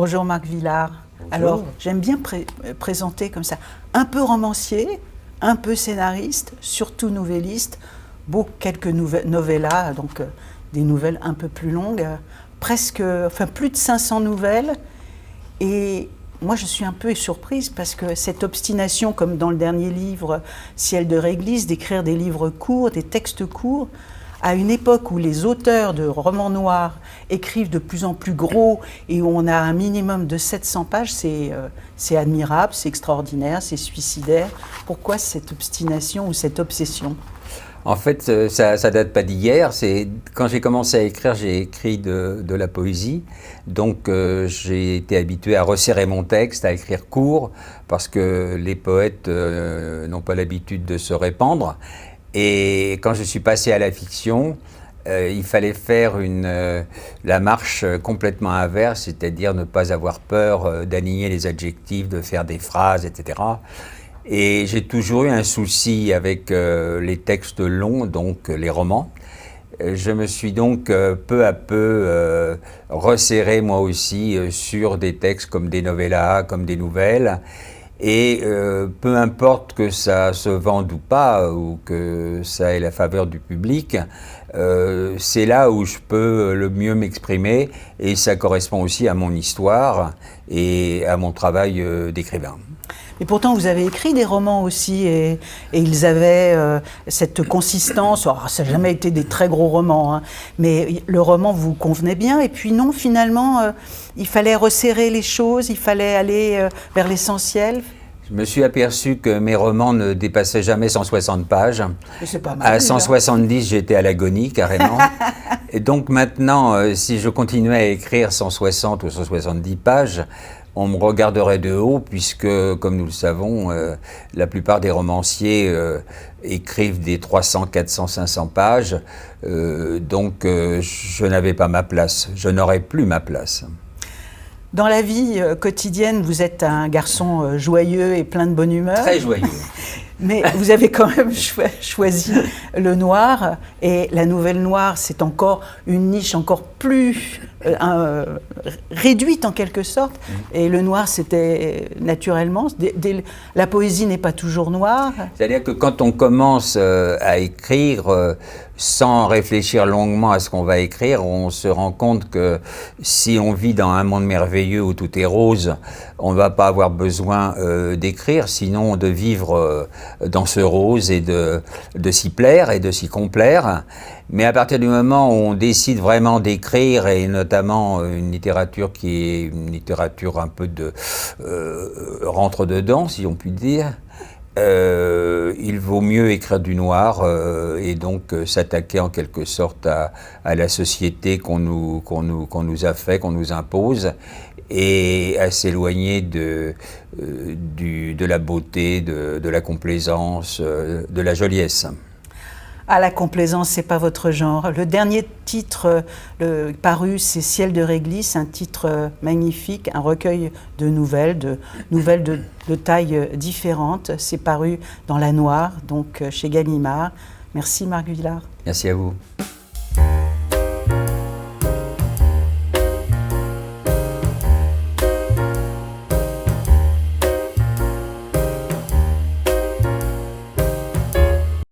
Bonjour Marc Villard. Bonjour. Alors, j'aime bien présenter comme ça, un peu romancier, un peu scénariste, surtout nouvelliste, quelques novellas, donc des nouvelles un peu plus longues, plus de 500 nouvelles. Et moi, je suis un peu surprise parce que cette obstination, comme dans le dernier livre, Ciel de réglisse, d'écrire des livres courts, des textes courts, à une époque où les auteurs de romans noirs écrivent de plus en plus gros et où on a un minimum de 700 pages, c'est admirable, c'est extraordinaire, c'est suicidaire. Pourquoi cette obstination ou cette obsession ? En fait, ça date pas d'hier. Quand j'ai commencé à écrire, j'ai écrit de la poésie. Donc j'ai été habitué à resserrer mon texte, à écrire court, parce que les poètes n'ont pas l'habitude de se répandre. Et quand je suis passé à la fiction, il fallait faire la marche complètement inverse, c'est-à-dire ne pas avoir peur d'aligner les adjectifs, de faire des phrases, etc. Et j'ai toujours eu un souci avec les textes longs, donc les romans. Je me suis donc peu à peu resserré moi aussi sur des textes comme des novellas, comme des nouvelles. Et peu importe que ça se vende ou pas, ou que ça ait la faveur du public, c'est là où je peux le mieux m'exprimer, et ça correspond aussi à mon histoire et à mon travail d'écrivain. Et pourtant, vous avez écrit des romans aussi, et ils avaient cette consistance. Alors, ça n'a jamais été des très gros romans, hein, mais le roman vous convenait bien. Et puis non, finalement, il fallait resserrer les choses, il fallait aller vers l'essentiel. Je me suis aperçu que mes romans ne dépassaient jamais 160 pages. C'est pas mal. À 170, j'étais à l'agonie, carrément. Et donc maintenant, si je continuais à écrire 160 ou 170 pages, on me regarderait de haut, puisque, comme nous le savons, la plupart des romanciers écrivent des 300, 400, 500 pages. Donc je n'avais pas ma place, je n'aurais plus ma place. Dans la vie quotidienne, vous êtes un garçon joyeux et plein de bonne humeur. Très joyeux. Mais vous avez quand même choisi le noir, et la nouvelle noire, c'est encore une niche encore plus réduite en quelque sorte. Et le noir, c'était naturellement, la poésie n'est pas toujours noire. C'est-à-dire que quand on commence à écrire sans réfléchir longuement à ce qu'on va écrire, on se rend compte que si on vit dans un monde merveilleux où tout est rose, on ne va pas avoir besoin d'écrire, sinon de vivre dans ce rose et de s'y plaire et de s'y complaire. Mais à partir du moment où on décide vraiment d'écrire, et notamment une littérature qui est une littérature un peu de rentre-dedans, si on peut dire, il vaut mieux écrire du noir et donc s'attaquer en quelque sorte à la société qu'on nous a fait, qu'on nous impose, et à s'éloigner de la beauté, de la complaisance, de la joliesse. Ah, la complaisance, c'est pas votre genre. Le dernier titre paru, c'est Ciel de réglisse, un titre magnifique, un recueil de nouvelles de tailles différentes. C'est paru dans La Noire, donc chez Gallimard. Merci Marc Villard. Merci à vous.